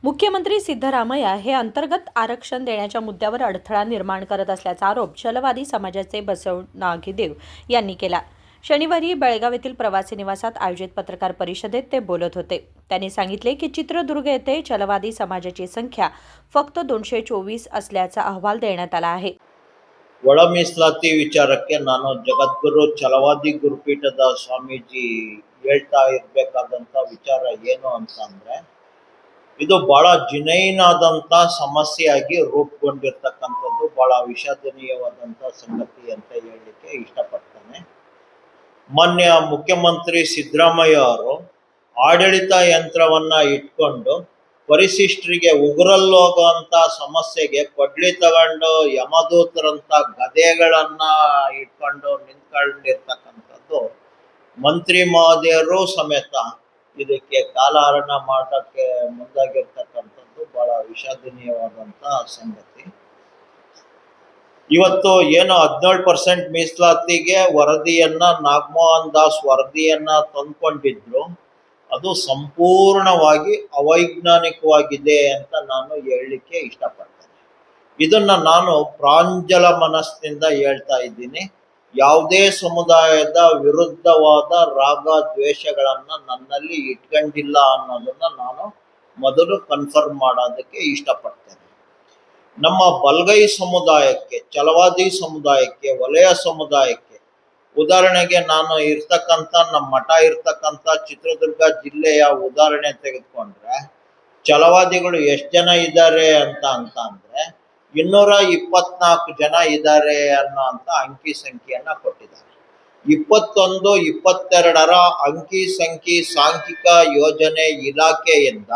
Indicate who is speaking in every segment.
Speaker 1: मुख्यमंत्री सिद्धरामय्या हे अंतर्गत आरक्षण देण्याच्या मुद्द्यावर अडथळा निर्माण करत असल्याचा आरोप छलवादी समाजाचे बसव नागदेव यांनी केला. शनिवारी बेळगाव येथील प्रवासी निवासात आयोजित पत्रकार परिषदेत ते बोलत होते. त्यांनी सांगितले की चित्रदुर्ग येथे छलवादी समाजाची संख्या फक्त 224 असल्याचा अहवाल देण्यात आला आहे.
Speaker 2: ಒಳ ಮೀಸಲಾತಿ ವಿಚಾರಕ್ಕೆ ನಾನು ಜಗದ್ಗುರು ಛಲವಾದಿ ಗುರುಪೀಠದ ಸ್ವಾಮೀಜಿ ಹೇಳ್ತಾ ಇರಬೇಕಾದಂಥ ವಿಚಾರ ಏನು ಅಂತಂದ್ರೆ, ಇದು ಬಹಳ ಜಿನೈನಾದಂಥ ಸಮಸ್ಯೆಯಾಗಿ ರೂಪುಗೊಂಡಿರ್ತಕ್ಕಂಥದ್ದು, ಬಹಳ ವಿಷಾದನೀಯವಾದಂಥ ಸಂಗತಿ ಅಂತ ಹೇಳಲಿಕ್ಕೆ ಇಷ್ಟಪಡ್ತೇನೆ. ಮಾನ್ಯ ಮುಖ್ಯಮಂತ್ರಿ ಸಿದ್ದರಾಮಯ್ಯ ಅವರು ಆಡಳಿತ ಯಂತ್ರವನ್ನ ಇಟ್ಕೊಂಡು ಪರಿಶಿಷ್ಟರಿಗೆ ಉಗುರಲ್ಲೋಗುವಂತ ಸಮಸ್ಯೆಗೆ ಕೊಡ್ಲಿ ತಗೊಂಡು ಯಮದೂತರಂತ ಗದೆಗಳನ್ನ ಇಟ್ಕೊಂಡು ನಿಂತ್ಕೊಂಡಿರ್ತಕ್ಕಂಥದ್ದು ಮಂತ್ರಿ ಮಹೋದಯರು ಸಮೇತ ಇದಕ್ಕೆ ಕಾಲಹರಣ ಮಾಡಕ್ಕೆ ಮುಂದಾಗಿರ್ತಕ್ಕಂಥದ್ದು ಬಹಳ ವಿಷಾದನೀಯವಾದಂತ ಸಂಗತಿ. ಇವತ್ತು ಏನು 17% ಮೀಸಲಾತಿಗೆ ವರದಿಯನ್ನ ನಾಗಮೋಹನ್ ದಾಸ್ ವರದಿಯನ್ನ ತಂದ್ಕೊಂಡಿದ್ರು, ಅದು ಸಂಪೂರ್ಣವಾಗಿ ಅವೈಜ್ಞಾನಿಕವಾಗಿದೆ ಅಂತ ನಾನು ಹೇಳಲಿಕ್ಕೆ ಇಷ್ಟಪಡ್ತೇನೆ. ಇದನ್ನ ನಾನು ಪ್ರಾಂಜಲ ಮನಸ್ಸಿನಿಂದ ಹೇಳ್ತಾ ಇದ್ದೀನಿ. ಯಾವುದೇ ಸಮುದಾಯದ ವಿರುದ್ಧವಾದ ರಾಗ ದ್ವೇಷಗಳನ್ನ ನನ್ನಲ್ಲಿ ಇಟ್ಕೊಂಡಿಲ್ಲ ಅನ್ನೋದನ್ನ ನಾನು ಮೊದಲು ಕನ್ಫರ್ಮ್ ಮಾಡೋದಕ್ಕೆ ಇಷ್ಟಪಡ್ತೇನೆ. ನಮ್ಮ ಬಲ್ಗೈ ಸಮುದಾಯಕ್ಕೆ, ಛಲವಾದಿ ಸಮುದಾಯಕ್ಕೆ, ವಲಯ ಸಮುದಾಯಕ್ಕೆ, ಉದಾಹರಣೆಗೆ ನಾನು ಇರ್ತಕ್ಕಂಥ ನಮ್ಮ ಮಠ ಇರ್ತಕ್ಕಂಥ ಚಿತ್ರದುರ್ಗ ಜಿಲ್ಲೆಯ ಉದಾಹರಣೆ ತೆಗೆದುಕೊಂಡ್ರೆ, ಛಲವಾದಿಗಳು ಎಷ್ಟು ಜನ ಇದ್ದಾರೆ ಅಂದ್ರೆ 224 ಜನ ಇದ್ದಾರೆ ಅನ್ನೋ ಅಂತ ಅಂಕಿ ಸಂಖ್ಯೆಯನ್ನ ಕೊಟ್ಟಿದ್ದಾರೆ. 21, 22ರ ಅಂಕಿ ಸಂಖ್ಯೆ ಸಾಂಖ್ಯಿಕ ಯೋಜನೆ ಇಲಾಖೆಯಿಂದ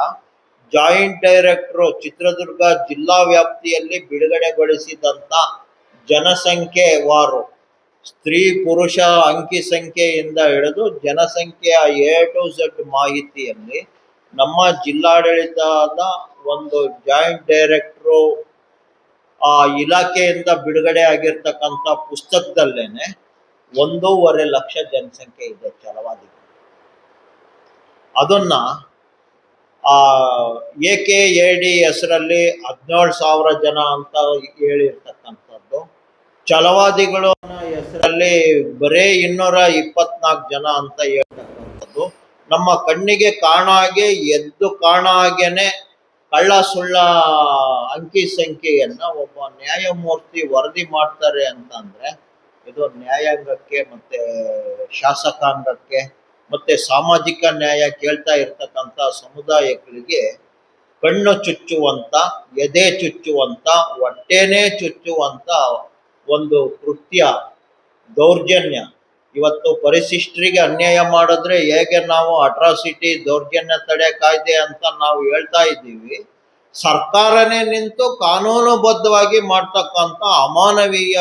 Speaker 2: ಜಾಯಿಂಟ್ ಡೈರೆಕ್ಟರ್ ಚಿತ್ರದುರ್ಗ ಜಿಲ್ಲಾ ವ್ಯಾಪ್ತಿಯಲ್ಲಿ ಬಿಡುಗಡೆಗೊಳಿಸಿದಂತ ಜನಸಂಖ್ಯೆ ವಾರು ಸ್ತ್ರೀ ಪುರುಷ ಅಂಕಿ ಸಂಖ್ಯೆಯಿಂದ ಹಿಡಿದು ಜನಸಂಖ್ಯೆಯ A to Z ಮಾಹಿತಿಯಲ್ಲಿ ನಮ್ಮ ಜಿಲ್ಲಾಡಳಿತದ ಒಂದು ಜಾಯಿಂಟ್ ಡೈರೆಕ್ಟರು ಆ ಇಲಾಖೆಯಿಂದ ಬಿಡುಗಡೆ ಆಗಿರ್ತಕ್ಕಂಥ ಪುಸ್ತಕದಲ್ಲೇನೆ 1.5 ಲಕ್ಷ ಜನಸಂಖ್ಯೆ ಇದೆ ಛಲವಾದಿಗಳು. ಅದನ್ನ AKAD ಹೆಸರಲ್ಲಿ 17,000 ಜನ ಅಂತ ಹೇಳಿರ್ತಕ್ಕಂಥದ್ದು, ಛಲವಾದಿಗಳು ಹೆಸರಲ್ಲಿ ಬರೇ 224 ಜನ ಅಂತ ಹೇಳ್ತಕ್ಕಂಥದ್ದು, ನಮ್ಮ ಕಣ್ಣಿಗೆ ಕಾಣ ಹಾಗೆ ಎದ್ದು ಕಾಣ ಹಾಗೇನೆ ಕಳ್ಳ ಸುಳ್ಳ ಅಂಕಿ ಸಂಖ್ಯೆಯನ್ನ ಒಬ್ಬ ನ್ಯಾಯಮೂರ್ತಿ ವರದಿ ಮಾಡ್ತಾರೆ ಅಂತಂದ್ರೆ, ಇದು ನ್ಯಾಯಾಂಗಕ್ಕೆ ಮತ್ತೆ ಶಾಸಕಾಂಗಕ್ಕೆ ಮತ್ತೆ ಸಾಮಾಜಿಕ ನ್ಯಾಯ ಕೇಳ್ತಾ ಇರ್ತಕ್ಕಂಥ ಸಮುದಾಯಗಳಿಗೆ ಕಣ್ಣು ಚುಚ್ಚುವಂತ, ಎದೆ ಚುಚ್ಚುವಂತ, ಹೊಟ್ಟೆನೇ ಚುಚ್ಚುವಂತ ಒಂದು ಕೃತ್ಯ, ದೌರ್ಜನ್ಯ. ಇವತ್ತು ಪರಿಶಿಷ್ಟರಿಗೆ ಅನ್ಯಾಯ ಮಾಡಿದ್ರೆ ಹೇಗೆ ನಾವು ಅಟ್ರಾಸಿಟಿ ದೌರ್ಜನ್ಯ ತಡೆ ಕಾಯ್ದೆ ಅಂತ ನಾವು ಹೇಳ್ತಾ ಇದ್ದೀವಿ, ಸರ್ಕಾರನೇ ನಿಂತು ಕಾನೂನುಬದ್ಧವಾಗಿ ಮಾಡ್ತಕ್ಕಂಥ ಅಮಾನವೀಯ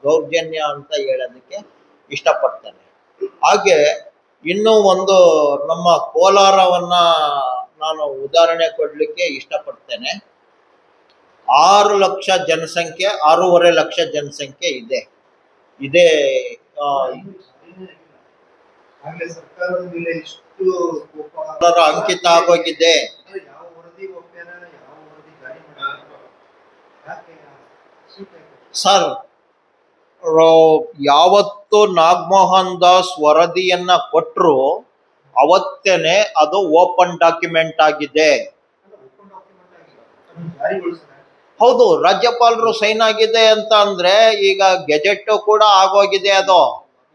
Speaker 2: ದೌರ್ಜನ್ಯ ಅಂತ ಹೇಳೋದಕ್ಕೆ ಇಷ್ಟಪಡ್ತೇನೆ. ಹಾಗೆ ಇನ್ನೂ ಒಂದು ನಮ್ಮ ಕೋಲಾರವನ್ನ ನಾನು ಉದಾಹರಣೆ ಕೊಡ್ಲಿಕ್ಕೆ ಇಷ್ಟಪಡ್ತೇನೆ. 6 ಲಕ್ಷ ಜನಸಂಖ್ಯೆ, 6.5 ಲಕ್ಷ ಜನಸಂಖ್ಯೆ ಇದೆ. ಇದೇ ಅಂಕಿತ ಆಗೋಗಿದೆ. ಸರ್, ಯಾವತ್ತು ನಾಗಮೋಹನ್ ದಾಸ್ ವರದಿಯನ್ನ ಕೊಟ್ಟರು ಅವತ್ತೇನೆ ಅದು ಓಪನ್ ಡಾಕ್ಯುಮೆಂಟ್ ಆಗಿದೆ. ಹೌದು, ರಾಜ್ಯಪಾಲರು ಸೈನ್ ಆಗಿದೆ ಅಂತ ಅಂದ್ರೆ ಈಗ ಗೆಜೆಟ್ ಕೂಡ ಆಗೋಗಿದೆ. ಅದು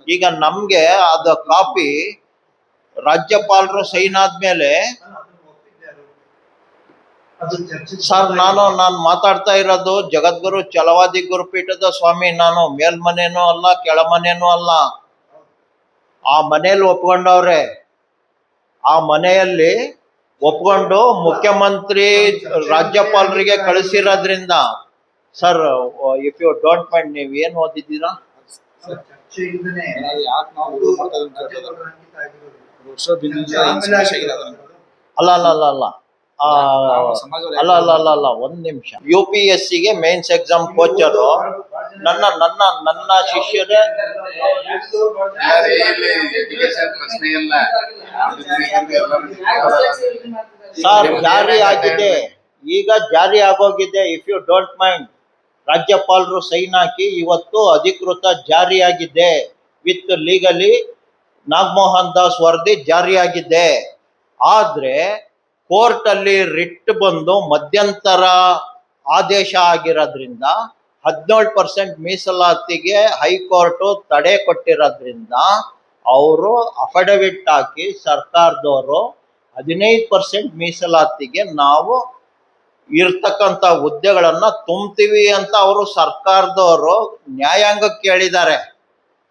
Speaker 2: ಈಗ ನಮ್ಗೆ ಅದು ಕಾಪಿ ರಾಜ್ಯಪಾಲರು ಸೈನ್ ಆದ್ಮೇಲೆ ಸರ್, ನಾನು ಮಾತಾಡ್ತಾ ಇರೋದು ಜಗದ್ಗುರು ಛಲವಾದಿ ಗುರುಪೀಠದ ಸ್ವಾಮಿ. ನಾನು ಮೇಲ್ಮನೇನೂ ಅಲ್ಲ, ಕೆಳಮನೇನೂ ಅಲ್ಲ. ಆ ಮನೆಯಲ್ಲಿ ಒಪ್ಕೊಂಡವ್ರೆ. ಆ ಮನೆಯಲ್ಲಿ ಒಪ್ಕೊಂಡು ಮುಖ್ಯಮಂತ್ರಿ ರಾಜ್ಯಪಾಲರಿಗೆ ಕಳಿಸಿರೋದ್ರಿಂದ sir, if you don't mind, ನೀವು ಏನು ಓದಿದ್ದೀರಾ? ಅಲ್ಲ, 1 ನಿಮಿಷ. UPSCಗೆ ಮೇನ್ಸ್ ಎಕ್ಸಾಮ್ ಕೋಚರು ನನ್ನ ನನ್ನ ನನ್ನ ಶಿಷ್ಯರೇ
Speaker 3: ಎಜುಕೇಶನ್ ಪ್ರಶ್ನೆ ಇಲ್ಲ.
Speaker 2: ಸರ್ ಜಾರಿ ಆಗಿದೆ, ಈಗ ಜಾರಿ ಆಗೋಗಿದೆ. ಇಫ್ ಯು ಡೋಂಟ್ ಮೈಂಡ್, ರಾಜ್ಯಪಾಲರು ಸೈನ್ ಹಾಕಿ ಇವತ್ತು ಅಧಿಕೃತ ಜಾರಿಯಾಗಿದೆ. ವಿತ್ ಲೀಗಲಿ ನಾಗಮೋಹನ್ ದಾಸ್ ವರದಿ ಜಾರಿಯಾಗಿದೆ. ಆದ್ರೆ ಕೋರ್ಟ್ ಅಲ್ಲಿ ರಿಟ್ ಬಂದು ಮಧ್ಯಂತರ ಆದೇಶ ಆಗಿರೋದ್ರಿಂದ 17% ಮೀಸಲಾತಿಗೆ ಹೈಕೋರ್ಟ್ ತಡೆ ಕೊಟ್ಟಿರೋದ್ರಿಂದ ಅವರು ಅಫಿಡವಿಟ್ ಹಾಕಿ ಸರ್ಕಾರದವರು 15% ಮೀಸಲಾತಿಗೆ ನಾವು ಇರ್ತಕ್ಕಂಥ ಹುದ್ದೆಗಳನ್ನ ತುಂಬ್ತೀವಿ ಅಂತ ಅವರು ಸರ್ಕಾರದವರು ನ್ಯಾಯಾಂಗಕ್ಕೆ ಹೇಳಿದ್ದಾರೆ.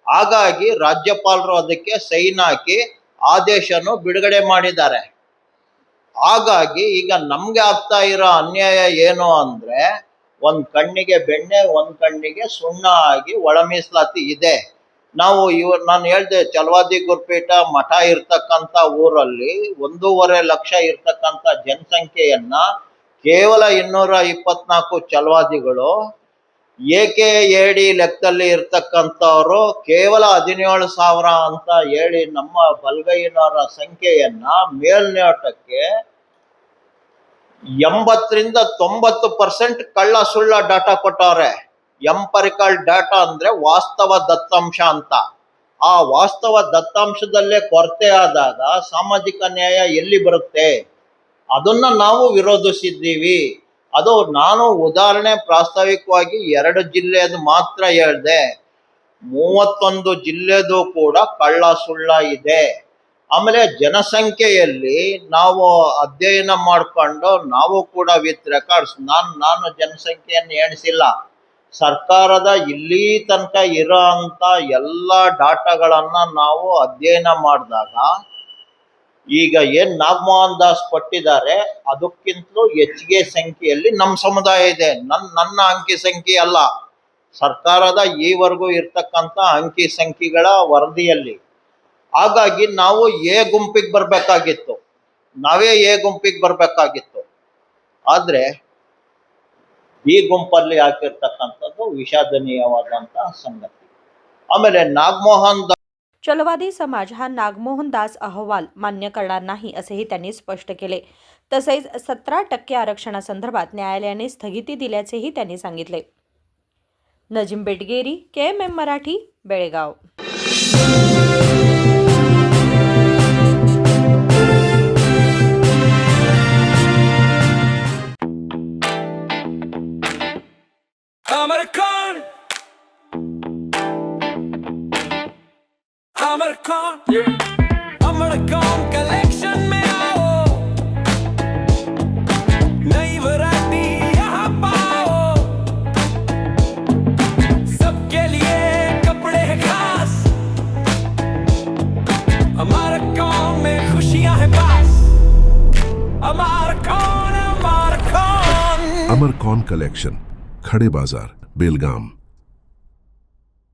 Speaker 2: ಹಾಗಾಗಿ ರಾಜ್ಯಪಾಲರು ಅದಕ್ಕೆ ಸೈನ್ ಹಾಕಿ ಆದೇಶನು ಬಿಡುಗಡೆ ಮಾಡಿದ್ದಾರೆ. ಹಾಗಾಗಿ ಈಗ ನಮ್ಗೆ ಆಗ್ತಾ ಇರೋ ಅನ್ಯಾಯ ಏನು ಅಂದ್ರೆ, ಒಂದ್ ಕಣ್ಣಿಗೆ ಬೆಣ್ಣೆ ಒಂದ್ ಕಣ್ಣಿಗೆ ಸುಣ್ಣ ಆಗಿ ಒಳ ಮೀಸಲಾತಿ ಇದೆ. ನಾವು ನಾನು ಹೇಳ್ದೆ, ಚಲವಾದಿ ಗುರುಪೀಠ ಮಠ ಇರ್ತಕ್ಕಂಥ ಊರಲ್ಲಿ 1.5 ಲಕ್ಷ ಇರ್ತಕ್ಕಂಥ ಜನಸಂಖ್ಯೆಯನ್ನ ಕೇವಲ 224 ಚಲವಾದಿಗಳು, AKAD ಲೆಕ್ಕದಲ್ಲಿ ಇರ್ತಕ್ಕಂಥವ್ರು ಕೇವಲ 17,000 ಅಂತ ಹೇಳಿ ನಮ್ಮ ಬಲಗೈನವರ ಸಂಖ್ಯೆಯನ್ನ ಮೇಲ್ನೋಟಕ್ಕೆ 80-90% ಕಳ್ಳ ಸುಳ್ಳ ಡಾಟಾ ಕೊಟ್ಟವ್ರೆ. ಎಂಪರಿಕಲ್ ಡಾಟಾ ಅಂದ್ರೆ ವಾಸ್ತವ ದತ್ತಾಂಶ ಅಂತ. ಆ ವಾಸ್ತವ ದತ್ತಾಂಶದಲ್ಲೇ ಕೊರತೆ ಆದಾಗ ಸಾಮಾಜಿಕ ನ್ಯಾಯ ಎಲ್ಲಿ ಬರುತ್ತೆ? ಅದನ್ನ ನಾವು ವಿರೋಧಿಸಿದ್ದೀವಿ. ಅದು ನಾನು ಉದಾಹರಣೆ ಪ್ರಾಸ್ತಾವಿಕವಾಗಿ 2 ಜಿಲ್ಲೆಯದು ಮಾತ್ರ ಹೇಳ್ದೆ. 31 ಜಿಲ್ಲೆದು ಕೂಡ ಕಳ್ಳ ಸುಳ್ಳ ಇದೆ. ಆಮೇಲೆ ಜನಸಂಖ್ಯೆಯಲ್ಲಿ ನಾವು ಅಧ್ಯಯನ ಮಾಡಿಕೊಂಡು ನಾವು ಕೂಡ ವಿತ್ ರೆಕಾರ್ಡ್ಸ್, ನಾನು ಜನಸಂಖ್ಯೆಯನ್ನು ಎಣಿಸಿಲ್ಲ. ಸರ್ಕಾರದ ಇಲ್ಲಿ ತನಕ ಇರೋ ಅಂತ ಎಲ್ಲ ಡಾಟಾಗಳನ್ನ ನಾವು ಅಧ್ಯಯನ ಮಾಡಿದಾಗ ಈಗ ಏನ್ ನಾಗಮೋಹನ್ ದಾಸ್ ಕೊಟ್ಟಿದ್ದಾರೆ ಅದಕ್ಕಿಂತಲೂ ಹೆಚ್ಚಿಗೆ ಸಂಖ್ಯೆಯಲ್ಲಿ ನಮ್ಮ ಸಮುದಾಯ ಇದೆ. ನನ್ನ ಅಂಕಿ ಸಂಖ್ಯೆ ಅಲ್ಲ, ಸರ್ಕಾರದ ಈವರೆಗೂ ಇರ್ತಕ್ಕಂಥ ಅಂಕಿ ಸಂಖ್ಯೆಗಳ ವರದಿಯಲ್ಲಿ. ಹಾಗಾಗಿ ನಾವು ಎ ಗುಂಪಿಗೆ ಬರಬೇಕಾಗಿತ್ತು, ನಾವೇ ಎ ಗುಂಪಿಗೆ ಬರಬೇಕಾಗಿತ್ತು. ಆದ್ರೆ ಬಿ ಗುಂಪಲ್ಲಿ ಹಾಕಿರ್ತಕ್ಕಂಥದ್ದು ವಿಷಾದನೀಯವಾದಂತಹ ಸಂಗತಿ. आमेले नागमोहन
Speaker 1: चलवादी समाज हा नागमोहन दास अहवाल मान्य करणार नाही असेही त्यांनी स्पष्ट केले. तसेच 17% आरक्षणासंदर्भात न्यायालयाने स्थगिती दिल्याचेही त्यांनी सांगितले. Nazim Betageri, KMM Marathi, Belgaum.
Speaker 4: Amarcon collection में आओ, नई वैरायटी यहाँ पाओ, सबके लिए कपड़े हैं खास, Amarcon में खुशियाँ हैं पास, Amarcon.
Speaker 5: अमरकॉन कलेक्शन, खड़े बाजार, बेलगाम.